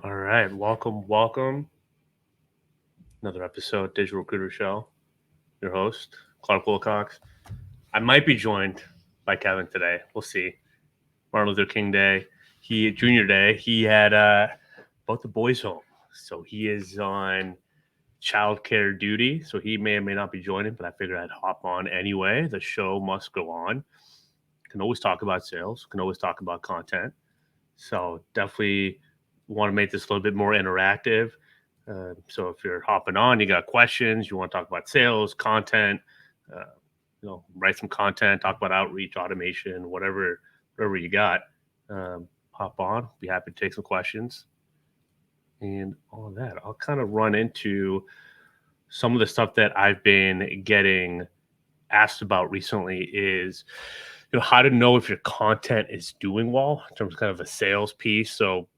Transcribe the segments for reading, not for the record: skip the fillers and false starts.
All right, welcome. Another episode, Digital Recruiter Show. Your host, Clark Wilcox. I might be joined by Kevin today. We'll see. Martin Luther King Day, Junior Day. He had both the boys home, so he is on childcare duty. So he may or may not be joining, but I figured I'd hop on anyway. The show must go on. Can always talk about sales. Can always talk about content. So definitely want to make this a little bit more interactive. So if you're hopping on, you got questions, you want to talk about sales, content, uh, write some content, talk about outreach, automation, whatever you got. Hop on. Be happy to take some questions and all of that. I'll kind of run into some of the stuff that I've been getting asked about recently is how to know if your content is doing well in terms of kind of a sales piece. So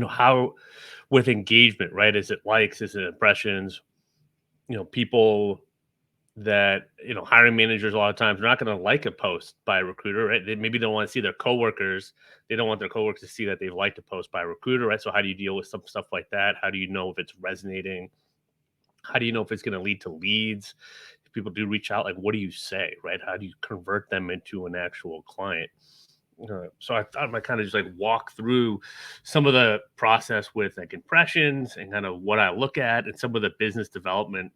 how with engagement, right? Is it likes? Is it impressions? People that hiring managers a lot of times are not going to like a post by a recruiter, right? Maybe they don't want to see their coworkers. They don't want their coworkers to see that they've liked a post by a recruiter, right? So how do you deal with some stuff like that? How do you know if it's resonating? How do you know if it's going to lead to leads? If people do reach out, like what do you say, right? How do you convert them into an actual client? So I thought I might kind of just like walk through some of the process with like impressions and kind of what I look at and some of the business development,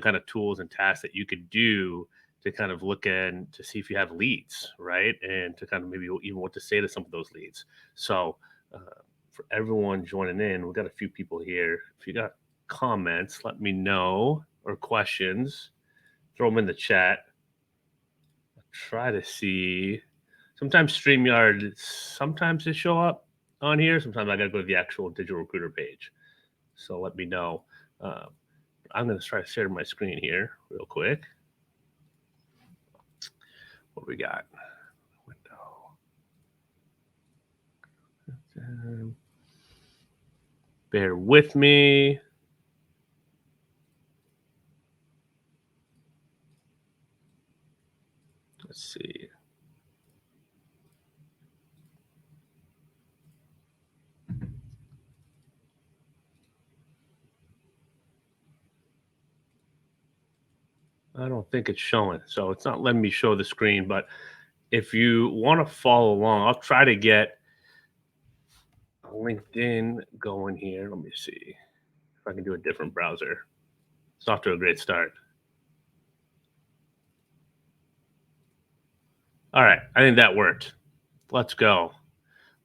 kind of tools and tasks that you could do to kind of look at and to see if you have leads, right? And to kind of maybe even what to say to some of those leads. So uh, for everyone joining in, we've got a few people here. If you got comments, let me know, or questions, throw them in the chat. I'll try to see. Sometimes StreamYard, sometimes they show up on here. Sometimes I got to go to the actual digital recruiter page. So let me know. Uh, I'm going to try to share my screen here real quick. What do we got? Window. Bear with me. Let's see. I don't think it's showing. So it's not letting me show the screen. But if you want to follow along, I'll try to get LinkedIn going here. Let me see if I can do a different browser. It's off to a great start. All right. I think that worked. Let's go.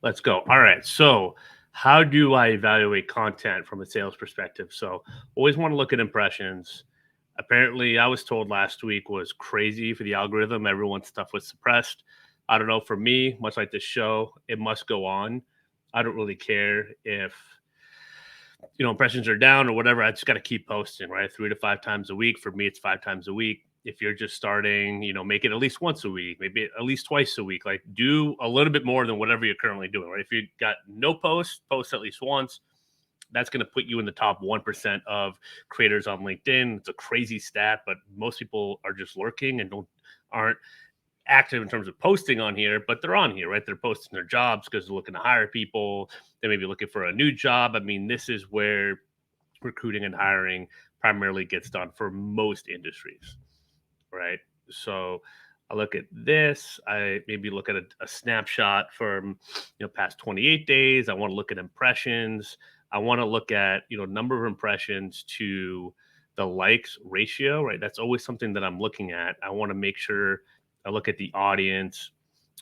Let's go. All right. So, how do I evaluate content from a sales perspective? So, always want to look at impressions. Apparently, I was told last week was crazy for the algorithm. Everyone's stuff was suppressed. I don't know. For me, much like this show, it must go on. I don't really care if impressions are down or whatever. I just got to keep posting, right? 3 to 5 times a week. For me, it's 5 times a week. If you're just starting, make it at least once a week, maybe at least twice a week. Like do a little bit more than whatever you're currently doing, right? If you got no post at least once. That's going to put you in the top 1% of creators on LinkedIn. It's a crazy stat, but most people are just lurking and aren't active in terms of posting on here, but they're on here, right? They're posting their jobs because they're looking to hire people. They may be looking for a new job. I mean, this is where recruiting and hiring primarily gets done for most industries, right? So I look at this. I maybe look at a snapshot from past 28 days. I want to look at impressions. I want to look at number of impressions to the likes ratio, right? That's always something that I'm looking at. I want to make sure I look at the audience,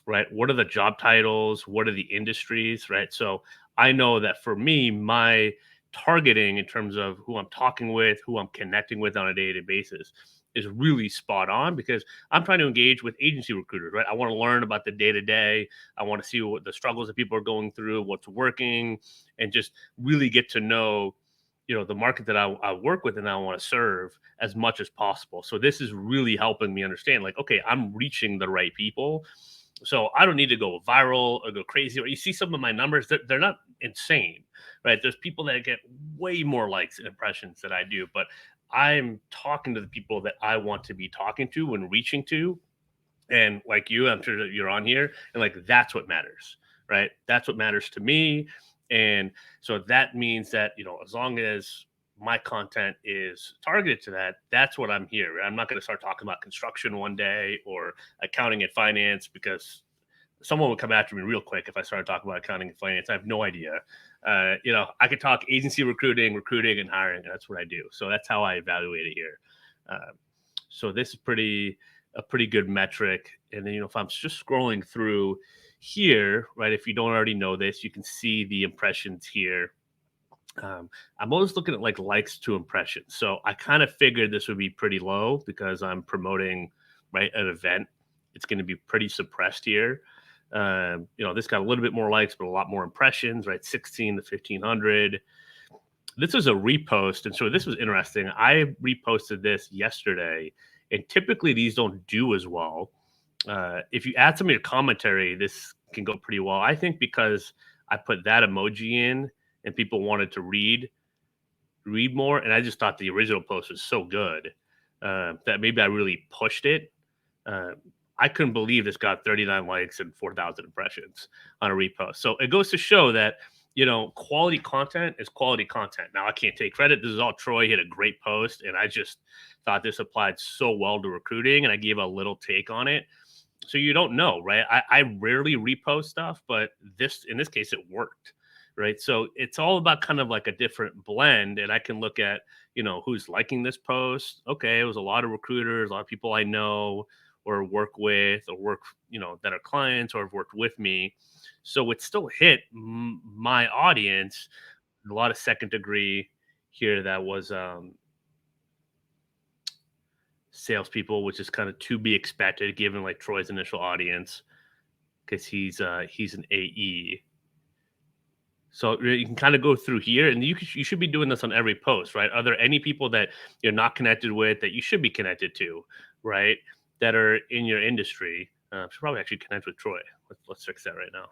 right? What are the job titles? What are the industries, right? So I know that for me, my targeting in terms of who I'm talking with, who I'm connecting with on a day-to-day basis is really spot on because I'm trying to engage with agency recruiters, right? I want to learn about the day-to-day. I want to see what the struggles that people are going through, what's working, and just really get to know the market that I work with and I want to serve as much as possible. So this is really helping me understand, like, okay, I'm reaching the right people. So I don't need to go viral or go crazy. Or you see some of my numbers, they're not insane, right? There's people that get way more likes and impressions than I do, but I'm talking to the people that I want to be talking to and reaching to. And like you, I'm sure that you're on here, and like that's what matters, right? That's what matters to me. And so that means that, as long as my content is targeted to that, that's what I'm here. I'm not going to start talking about construction one day or accounting and finance, because someone would come after me real quick if I started talking about accounting and finance. I have no idea. I could talk agency recruiting, and hiring, and that's what I do. So that's how I evaluate it here. So this is a pretty good metric. And then, if I'm just scrolling through here, right, if you don't already know this, you can see the impressions here. I'm always looking at like likes to impressions. So I kind of figured this would be pretty low because I'm promoting, right, an event. It's going to be pretty suppressed here. This got a little bit more likes, but a lot more impressions, right? 16 to 1500. This was a repost. And so this was interesting. I reposted this yesterday, and typically these don't do as well. If you add some of your commentary, this can go pretty well. I think because I put that emoji in and people wanted to read more. And I just thought the original post was so good that maybe I really pushed it. I couldn't believe this got 39 likes and 4,000 impressions on a repost. So it goes to show that, quality content is quality content. Now, I can't take credit. This is all Troy. He had a great post, and I just thought this applied so well to recruiting, and I gave a little take on it. So you don't know, right? I rarely repost stuff, but in this case, it worked, right? So it's all about kind of like a different blend, and I can look at, who's liking this post. Okay, it was a lot of recruiters, a lot of people I know or work with or work, that are clients or have worked with me. So it still hit my audience. A lot of second degree here that was salespeople, which is kind of to be expected given like Troy's initial audience, because he's an AE. So you can kind of go through here, and you should be doing this on every post, right? Are there any people that you're not connected with that you should be connected to, right? That are in your industry? Should probably actually connect with Troy. Let's fix that right now.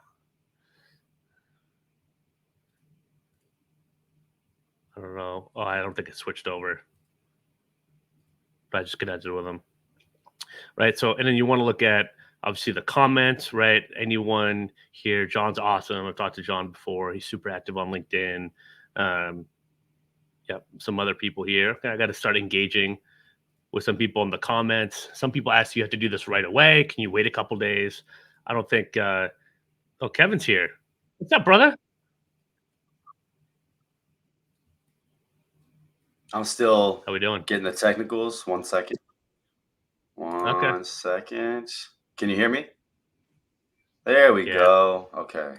I don't know. Oh, I don't think it switched over. But I just connected with him. Right. So, and then you want to look at obviously the comments, right? Anyone here? John's awesome. I've talked to John before. He's super active on LinkedIn. Some other people here. Okay, I got to start engaging with some people in the comments. Some people ask you have to do this right away. Can you wait a couple days? I don't think. Kevin's here. What's up, brother? I'm still How we doing? getting the technicals. 1 second. Okay. 1 second. Can you hear me? There we go. Okay.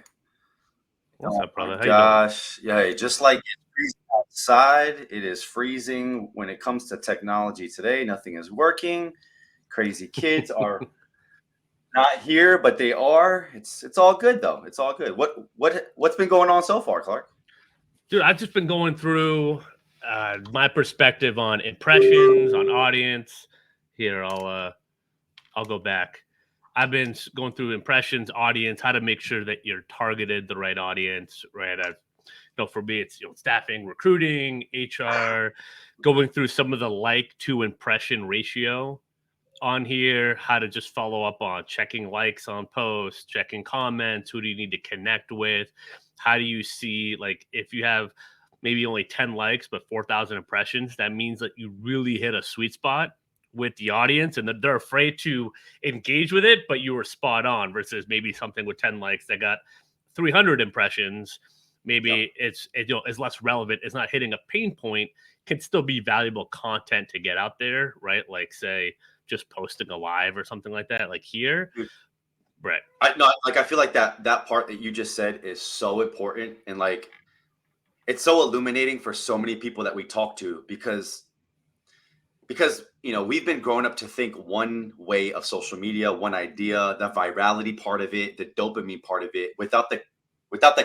What's up, brother? How gosh. Yeah, just like it's freezing outside, it is freezing when it comes to technology today. Nothing is working. Crazy kids are not here, but they are. It's all good though. It's all good. What's been going on so far, Clark? Dude, I've just been going through my perspective on impressions, on audience. Here, I'll go back. I've been going through impressions, audience, how to make sure that you're targeted the right audience, right? For me, it's staffing, recruiting, HR, going through some of the like to impression ratio on here, how to just follow up on checking likes on posts, checking comments, who do you need to connect with, how do you see, like, if you have maybe only 10 likes but 4,000 impressions, that means that you really hit a sweet spot with the audience and that they're afraid to engage with it, but you were spot on, versus maybe something with 10 likes that got 300 impressions. Maybe it's less relevant. It's not hitting a pain point, can still be valuable content to get out there, right? Like, say, just posting a live or something like that, like here. Right. I feel like that part that you just said is so important, and like it's so illuminating for so many people that we talk to, because we've been growing up to think one way of social media, one idea, the virality part of it, the dopamine part of it, without the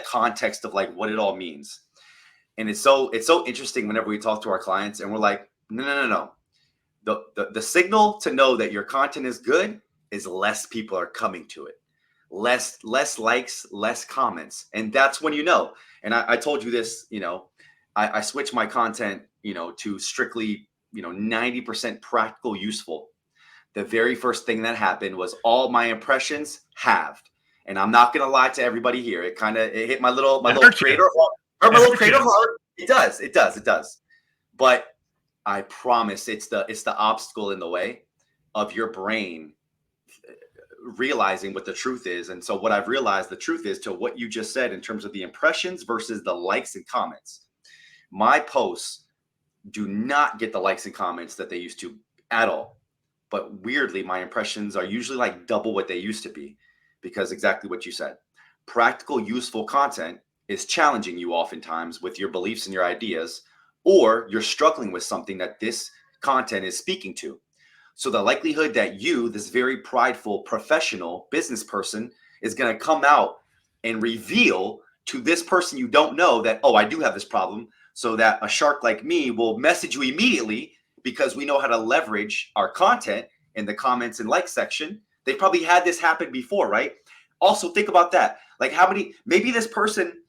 context of like what it all means. And it's so interesting whenever we talk to our clients and we're like, no. The signal to know that your content is good is less people are coming to it. Less likes, less comments. And that's when you know. And I told you this, I switched my content, to strictly, 90% practical, useful. The very first thing that happened was all my impressions halved. And I'm not gonna lie to everybody here. It hit my little creator heart. Hurt my little creator heart. It does. But I promise it's the obstacle in the way of your brain realizing what the truth is. And so what I've realized the truth is to what you just said in terms of the impressions versus the likes and comments. My posts do not get the likes and comments that they used to at all. But weirdly, my impressions are usually like double what they used to be, because exactly what you said. Practical, useful content is challenging you oftentimes with your beliefs and your ideas, or you're struggling with something that this content is speaking to. So the likelihood that you, this very prideful professional business person, is going to come out and reveal to this person you don't know that, oh, I do have this problem, so that a shark like me will message you immediately because we know how to leverage our content in the comments and like section. They probably had this happen before, right? Also, think about that. Like maybe this person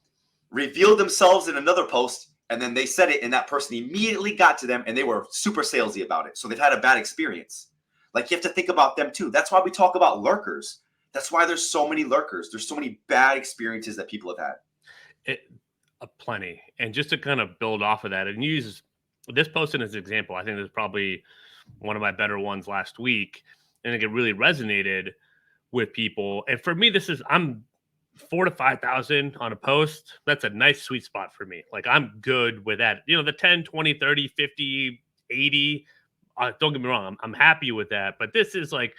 revealed themselves in another post and then they said it and that person immediately got to them and they were super salesy about it. So they've had a bad experience. Like, you have to think about them too. That's why we talk about lurkers. That's why there's so many lurkers. There's so many bad experiences that people have had. Plenty. And just to kind of build off of that and use this post as an example, I think this is probably one of my better ones last week. And I think it really resonated with people. And for me, I'm 4,000 to 5,000 on a post. That's a nice sweet spot for me. Like, I'm good with that. You know, the 10, 20, 30, 50, 80. Don't get me wrong. I'm happy with that. But this is like,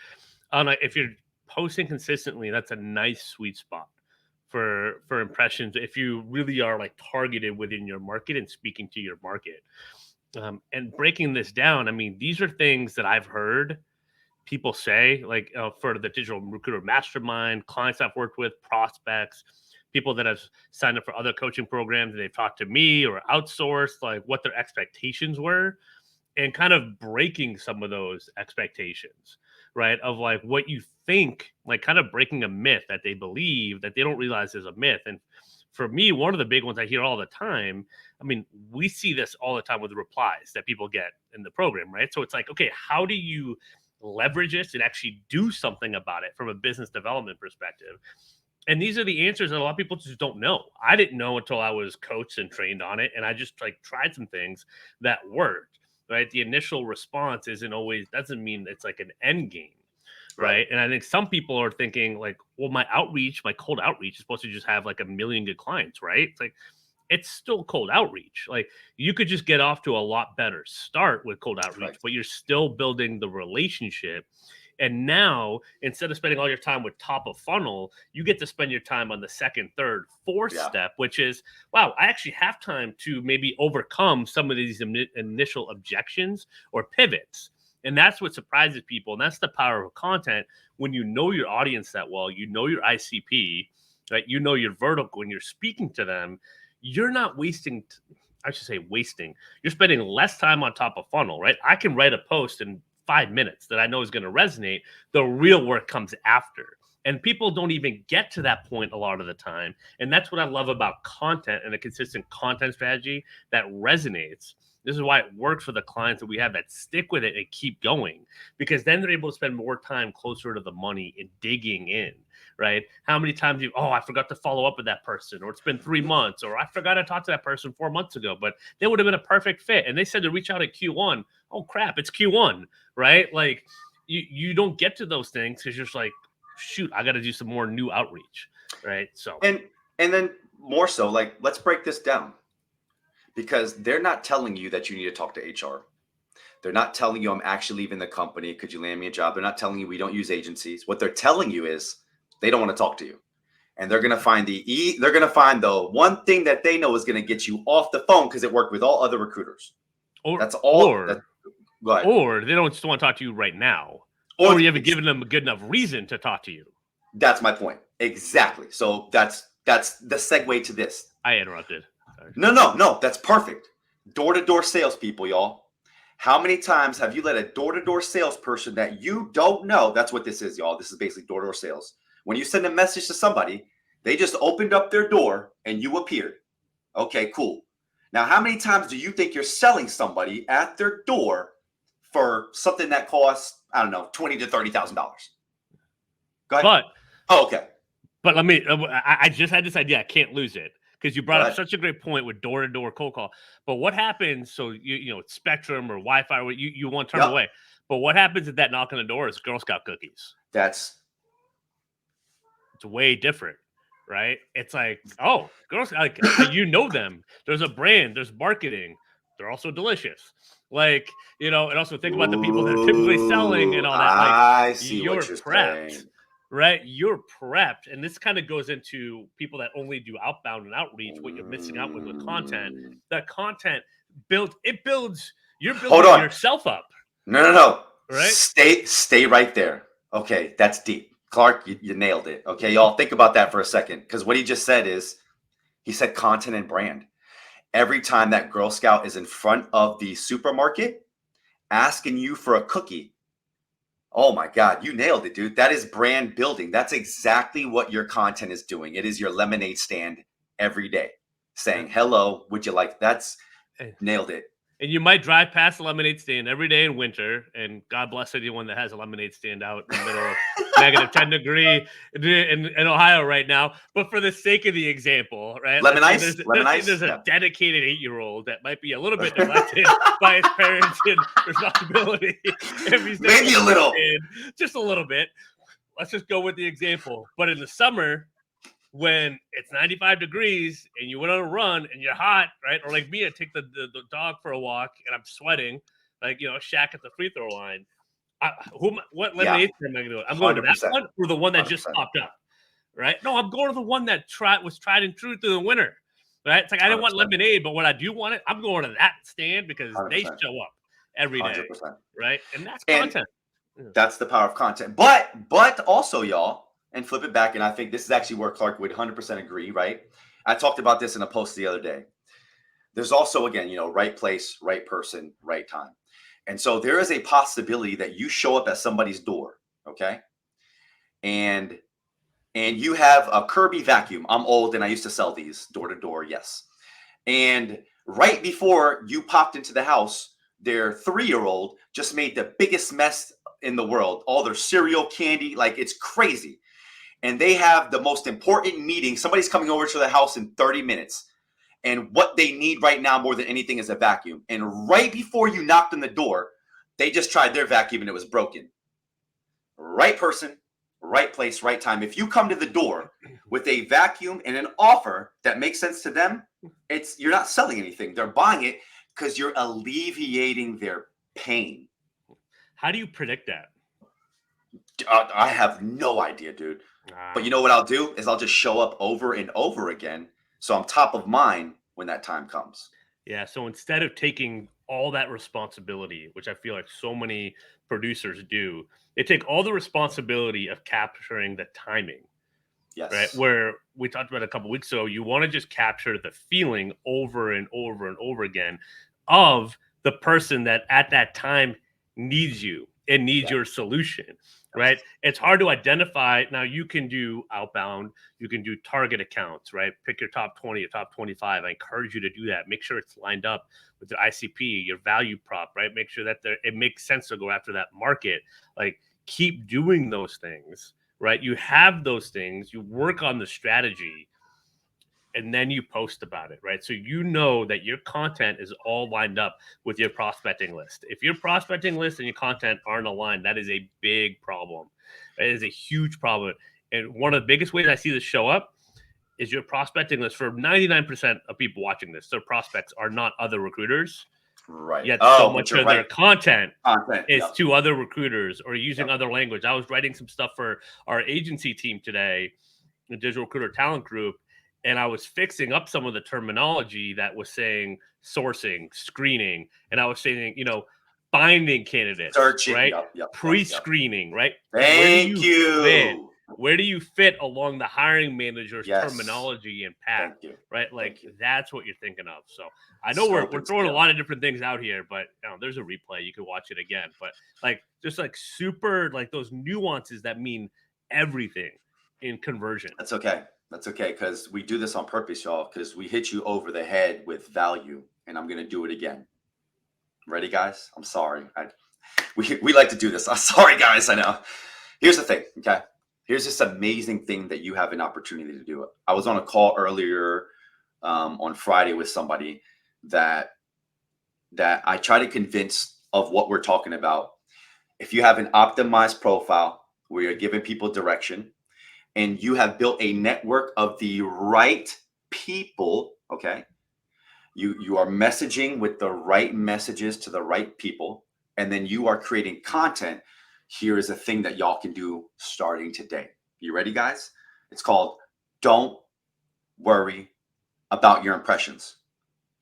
if you're posting consistently, that's a nice sweet spot for impressions. If you really are like targeted within your market and speaking to your market, and breaking this down. I mean, these are things that I've heard people say, like for the Digital Recruiter Mastermind, clients I've worked with, prospects, people that have signed up for other coaching programs and they've talked to me or outsourced, like what their expectations were, and kind of breaking some of those expectations, right? Of like what you think, like kind of breaking a myth that they believe that they don't realize is a myth. And for me, one of the big ones I hear all the time, I mean, we see this all the time with the replies that people get in the program, right? So it's like, okay, how do you leverage this and actually do something about it from a business development perspective? And these are the answers that a lot of people just don't know. I didn't know until I was coached and trained on it. And I just like tried some things that worked, right? The initial response doesn't mean it's like an end game. Right. And I think some people are thinking like, well, my cold outreach is supposed to just have like 1 million good clients, right? It's like, it's still cold outreach. Like, you could just get off to a lot better start with cold outreach, but you're still building the relationship. And now, instead of spending all your time with top of funnel, you get to spend your time on the second, third, fourth step, which is, wow, I actually have time to maybe overcome some of these initial objections or pivots. And that's what surprises people. And that's the power of content. When you know your audience that well, you know your ICP, right? You know your vertical. When you're speaking to them, you're not wasting. You're spending less time on top of funnel, right? I can write a post in 5 minutes that I know is going to resonate. The real work comes after. And people don't even get to that point a lot of the time. And that's what I love about content and a consistent content strategy that resonates. This is why it works for the clients that we have that stick with it and keep going, because then they're able to spend more time closer to the money and digging in, right? How many times I forgot to follow up with that person, or it's been 3 months, or I forgot to talk to that person 4 months ago, but they would have been a perfect fit. And they said to reach out at Q1. Oh crap, it's Q1, right? Like you don't get to those things because you're just like, shoot, I got to do some more new outreach, right? So and then more so, like, let's break this down. Because they're not telling you that you need to talk to HR. They're not telling you I'm actually leaving the company. Could you land me a job? They're not telling you we don't use agencies. What they're telling you is they don't want to talk to you. And they're going to find the one thing that they know is going to get you off the phone because it worked with all other recruiters. That's all. Or they don't just want to talk to you right now. Or you haven't given them a good enough reason to talk to you. That's my point. Exactly. So that's the segue to this. I interrupted. No, that's perfect. Door-to-door salespeople, y'all. How many times have you let a door-to-door salesperson that you don't know? That's what this is, y'all. This is basically door-to-door sales. When you send a message to somebody, they just opened up their door and you appeared. Okay, cool. Now, how many times do you think you're selling somebody at their door for something that costs, I don't know, $20,000 to $30,000? Go ahead. Okay. But I just had this idea. I can't lose it because you Go brought up ahead. such a great point with door-to-door cold call. But what happens? So it's Spectrum or Wi-Fi, or you want to turn Yep. away. But what happens if that knock on the door is Girl Scout cookies? That's It's way different, right? It's like, oh, girls, like them. There's a brand, there's marketing. They're also delicious. Like, and also think about the people that are typically selling and ooh, all that. Like, I see what you're you're prepped, saying. right? You're prepped. And this kind of goes into people that only do outbound and outreach, what you're missing out with content. Mm. That content you're Hold building on. yourself up, No. right? Stay right there. Okay, that's deep. Clark, you nailed it. Okay, y'all think about that for a second. Because what he just said is he said content and brand. Every time that Girl Scout is in front of the supermarket asking you for a cookie, oh my God, you nailed it, dude. That is brand building. That's exactly what your content is doing. It is your lemonade stand every day saying, hello, would you like that's nailed it. And you might drive past a lemonade stand every day in winter, and God bless anyone that has a lemonade stand out in the middle of negative 10 degree in Ohio right now. But for the sake of the example, right? Lemon Let's say ice? Lemon there's ice? a Yeah. dedicated 8-year-old that might be a little bit neglected by his parents and responsibility. If he's Maybe a little. just a little bit. Let's just go with the example. But in the summer, when it's 95 degrees and you went on a run and you're hot, right? Or like me, I take the dog for a walk and I'm sweating, like, Shaq at the free throw line. What lemonade stand am I going to do? I'm going to that 100%. one or the one that just 100%. popped up, right? No, I'm going to the one that was tried and true through the winter, right? It's like I didn't want 100%. lemonade, but when I do want it, I'm going to that stand because 100%. they show up every day, 100%. right? And that's content. That's the power of content. But also, y'all, and flip it back, and I think this is actually where Clark would 100% agree, right? I talked about this in a post the other day. There's also, again, right place, right person, right time. And so there is a possibility that you show up at somebody's door, okay? And you have a Kirby vacuum. I'm old and I used to sell these door to door, yes. And right before you popped into the house, their 3-year-old just made the biggest mess in the world. All their cereal, candy, like it's crazy. And they have the most important meeting. Somebody's coming over to the house in 30 minutes. And what they need right now more than anything is a vacuum. And right before you knocked on the door, they just tried their vacuum and it was broken. Right person, right place, right time. If you come to the door with a vacuum and an offer that makes sense to them, you're not selling anything. They're buying it because you're alleviating their pain. How do you predict that? I have no idea, dude. But you know what I'll do is I'll just show up over and over again, so I'm top of mind when that time comes. Yeah. So instead of taking all that responsibility, which I feel like so many producers do, they take all the responsibility of capturing the timing. Yes. Right. Where we talked about a couple weeks ago, you want to just capture the feeling over and over and over again of the person that at that time needs you and needs your solution. Right. It's hard to identify. Now you can do outbound, you can do target accounts, right? Pick your top 20, your top 25. I encourage you to do that. Make sure it's lined up with your ICP, your value prop, right? Make sure that it makes sense to go after that market. Like keep doing those things, right? You have those things, you work on the strategy, and then you post about it, right? So you know that your content is all lined up with your prospecting list. If your prospecting list and your content aren't aligned, that is a big problem. It is a huge problem. And one of the biggest ways I see this show up is your prospecting list. For 99% of people watching this, their prospects are not other recruiters. Right. Yet so much of their content is to other recruiters or using other language. I was writing some stuff for our agency team today, the Digital Recruiter Talent Group, and I was fixing up some of the terminology that was saying sourcing, screening, and I was saying, finding candidates, searching, right? Pre-screening, right? Thank you. Where do you fit along the hiring manager's terminology and path, right? Like that's what you're thinking of. So I know we're throwing a lot of different things out here, but there's a replay. You can watch it again. But just super those nuances that mean everything in conversion. That's okay. That's okay, because we do this on purpose, y'all, because we hit you over the head with value, and I'm going to do it again. Ready, guys? I'm sorry. We like to do this. I'm sorry, guys. I know. Here's the thing, okay? Here's this amazing thing that you have an opportunity to do. I was on a call earlier on Friday with somebody that I try to convince of what we're talking about. If you have an optimized profile where you're giving people direction and you have built a network of the right people, okay, you are messaging with the right messages to the right people, and then you are creating content. Here is a thing that y'all can do starting today. You ready, guys? It's called Don't Worry About Your Impressions.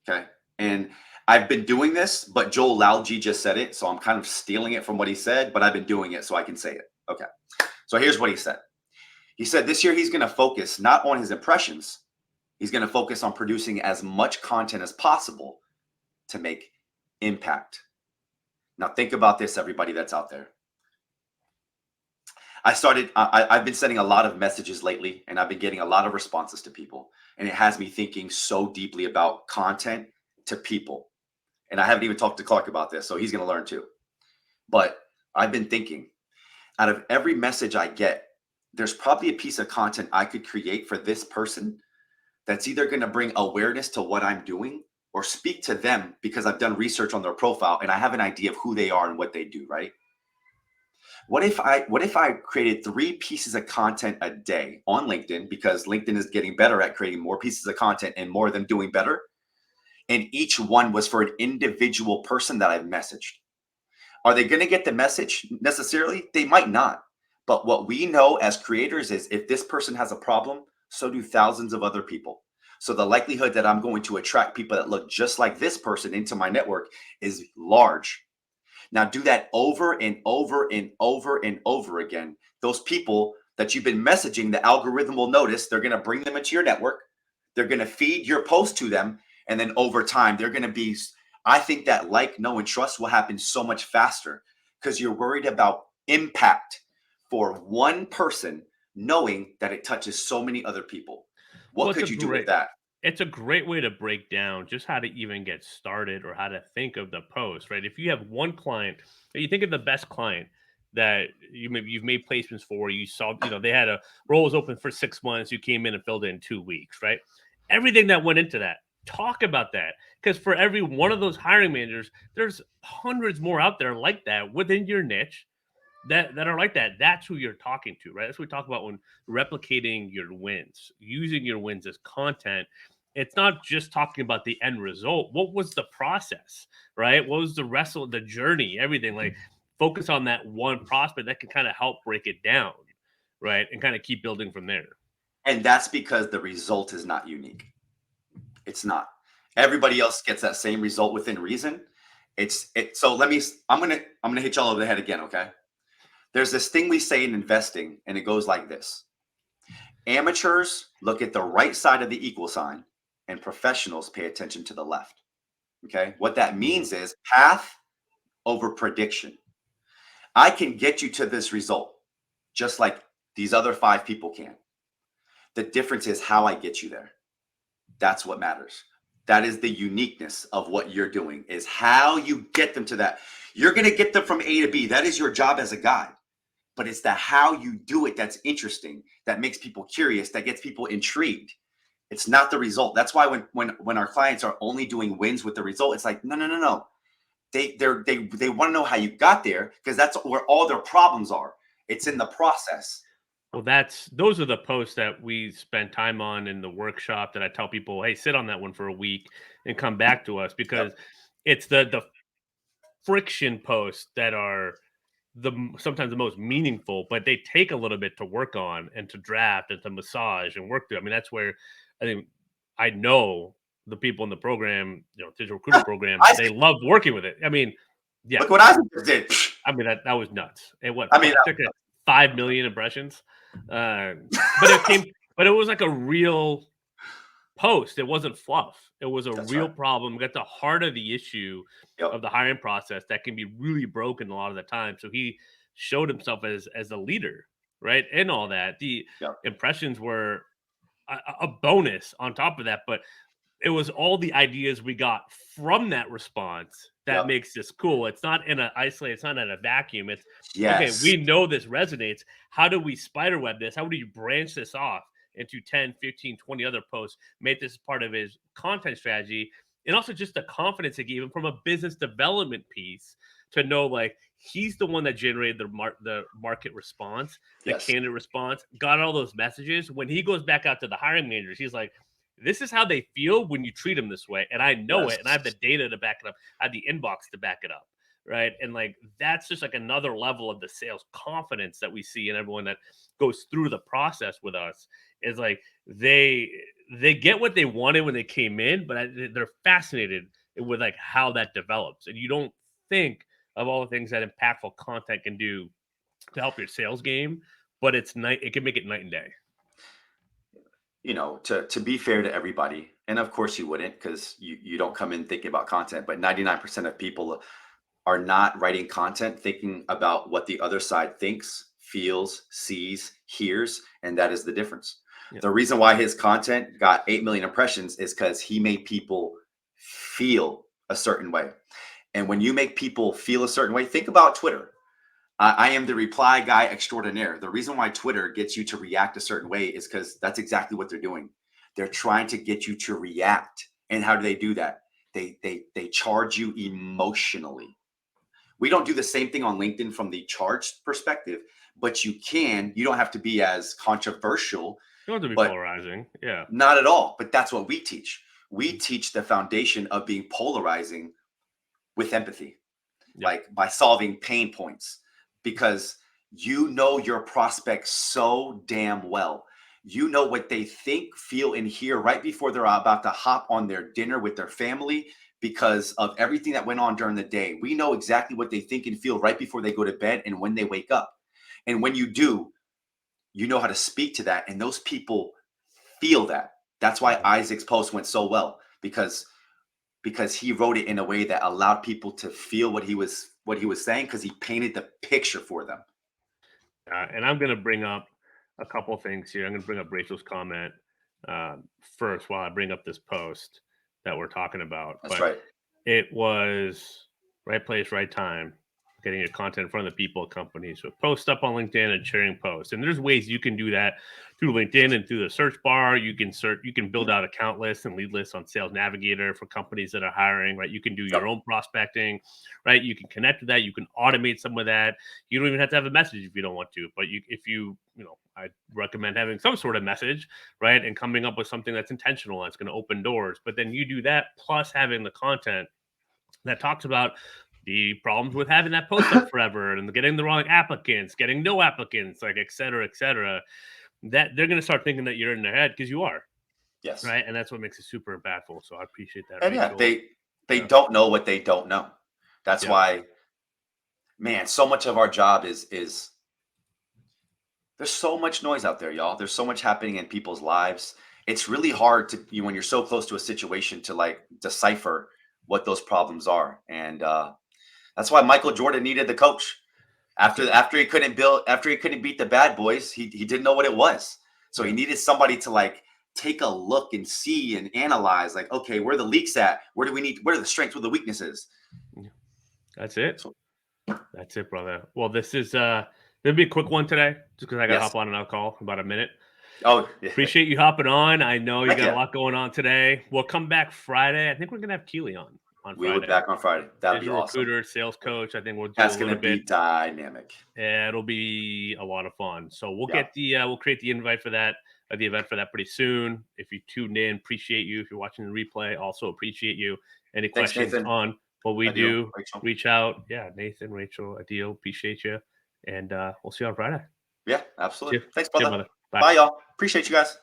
Okay. And I've been doing this, but Joel Lalji just said it. So I'm kind of stealing it from what he said, but I've been doing it so I can say it. Okay. So here's what he said. He said this year he's going to focus not on his impressions, he's going to focus on producing as much content as possible to make impact. Now, think about this, everybody that's out there. I've been sending a lot of messages lately, and I've been getting a lot of responses to people. And it has me thinking so deeply about content to people. And I haven't even talked to Clark about this, so he's going to learn too. But I've been thinking, out of every message I get, there's probably a piece of content I could create for this person that's either going to bring awareness to what I'm doing or speak to them because I've done research on their profile and I have an idea of who they are and what they do, right? What if I created 3 pieces of content a day on LinkedIn, because LinkedIn is getting better at creating more pieces of content and more of them doing better, and each one was for an individual person that I've messaged. Are they going to get the message necessarily? They might not. But what we know as creators is if this person has a problem, so do thousands of other people. So the likelihood that I'm going to attract people that look just like this person into my network is large. Now do that over and over and over and over again. Those people that you've been messaging, the algorithm will notice. They're going to bring them into your network. They're going to feed your post to them. And then over time, they're going to be, I think that like, know, and trust will happen so much faster because you're worried about impact for one person, knowing that it touches so many other people. Well, What could you do with that? it's a great way to break down just how to even get started or how to think of the post, right? If you have one client, you think of the best client that you've made placements for, you saw, they had a role was open for 6 months, you came in and filled it in 2 weeks, right? Everything that went into that, talk about that. Because for every one of those hiring managers, there's hundreds more out there like that within your niche that are like that. That's who you're talking to, right? That's what we talk about when replicating your wins, using your wins as content. It's not just talking about the end result. What was the process, right? What was the wrestle, the journey, everything? Like focus on that one prospect that can kind of help break it down, right? And kind of keep building from there. And that's because the result is not unique. It's not. Everybody else gets that same result within reason. So I'm gonna hit y'all over the head again, okay? There's this thing we say in investing, and it goes like this. Amateurs look at the right side of the equal sign, and professionals pay attention to the left. Okay. What that means is path over prediction. I can get you to this result just like these other 5 people can. The difference is how I get you there. That's what matters. That is the uniqueness of what you're doing, is how you get them to that. You're going to get them from A to B. That is your job as a guide. But it's the how you do it that's interesting, that makes people curious, that gets people intrigued. It's not the result. That's why when our clients are only doing wins with the result, it's like, no. They want to know how you got there, because that's where all their problems are. It's in the process. Well, those are the posts that we spend time on in the workshop that I tell people, hey, sit on that one for a week and come back to us, Yep. because it's the friction posts that are sometimes the most meaningful, but they take a little bit to work on and to draft and to massage and work through. I mean, that's where I think I know the people in the program, digital recruiter program, I they see. love working with it. I mean, yeah, Look what I did. I mean that was nuts. It what I mean, took 5 million impressions, but but it was like a real post. It wasn't fluff. It was a that's real right. problem. Got the heart of the issue Yep. of the hiring process that can be really broken a lot of the time. So he showed himself as a leader, right? And all that. The Yep. impressions were a bonus on top of that, but it was all the ideas we got from that response that makes this cool. It's not in an isolated, it's not in a vacuum. It's okay, Yes. we know this resonates. How do we spiderweb this? How do you branch this off into 10, 15, 20 other posts? Make this part of his content strategy. And also just the confidence it gave him from a business development piece to know like he's the one that generated the market response, the Yes. candidate response, got all those messages. When he goes back out to the hiring managers, he's like, this is how they feel when you treat them this way. And I know Yes. it. And I have the data to back it up. I have the inbox to back it up. Right. And like that's just like another level of the sales confidence that we see in everyone that goes through the process with us is like they get what they wanted when they came in, but they're fascinated with like how that develops. And you don't think of all the things that impactful content can do to help your sales game, but it can make it night and day. To be fair to everybody, and of course you wouldn't because you don't come in thinking about content, but 99% of people are not writing content thinking about what the other side thinks, feels, sees, hears, and that is the difference. Yeah. The reason why his content got 8 million impressions is because he made people feel a certain way. And when you make people feel a certain way, think about Twitter. I am the reply guy extraordinaire. The reason why Twitter gets you to react a certain way is because that's exactly what they're doing. They're trying to get you to react. And how do they do that? They charge you emotionally. We don't do the same thing on LinkedIn from the charged perspective, but you don't have to be as controversial, You don't have to be but polarizing. Yeah. not at all. But that's what we teach. We teach the foundation of being polarizing with empathy, Yep. like by solving pain points, because you know your prospects so damn well. You know what they think, feel, and hear right before they're about to hop on their dinner with their family because of everything that went on during the day. We know exactly what they think and feel right before they go to bed and when they wake up. And when you do, you know how to speak to that. And those people feel that. That's why Mhm. Isaac's post went so well because he wrote it in a way that allowed people to feel what he was saying because he painted the picture for them. And I'm going to bring up a couple things here. I'm going to bring up Rachel's comment first while I bring up this post that we're talking about. That's But right. it was right place, right time, getting your content in front of the people, companies. So post up on LinkedIn and sharing posts. And there's ways you can do that through LinkedIn and through the search bar. You can build out account lists and lead lists on Sales Navigator for companies that are hiring, right? You can do your Yep. own prospecting, right? You can connect to that. You can automate some of that. You don't even have to have a message if you don't want to, but I recommend having some sort of message, right? And coming up with something that's intentional, that's going to open doors. But then you do that plus having the content that talks about the problems with having that post up forever and getting the wrong applicants, getting no applicants, like et cetera, et cetera. That they're going to start thinking that you're in their head because you are, Yes. right? And that's what makes it super impactful. So I appreciate that, And yeah, Rachel. they Yeah, don't know what they don't know. That's yeah, why, man, so much of our job is there's so much noise out there, y'all. There's so much happening in people's lives. It's really hard when you're so close to a situation to like decipher what those problems are. And that's why Michael Jordan needed the coach. that's it. After he couldn't beat the bad boys, he didn't know what it was. So he Yeah, needed somebody to like take a look and see and analyze, like, okay, where are the leaks at? Where are the strengths, where are the weaknesses? yeah. That's it. So That's it, brother. Well, this is gonna be a quick one today, just because I gotta yes. hop on another call in about a minute. Oh yeah. Appreciate you hopping on. I know you Heck got a yeah. lot going on today. We'll come back Friday. I think we're gonna have Keely on We will be Friday. back on Friday. That'd be Digital awesome. recruiter, sales coach. I think we'll do That's a gonna little bit. be dynamic. Yeah, it'll be a lot of fun. So Yeah. we'll create the invite for that, the event for that pretty soon. If you tuned in, appreciate you. If you're watching the replay, also appreciate you. Any Thanks, questions Nathan. on what we Adil, do? Rachel. Reach out. Yeah, Nathan, Rachel, Adil, appreciate you, and we'll see you on Friday. Yeah, See absolutely. you. Thanks, See you, brother. brother. Bye. Bye, y'all. Appreciate you guys.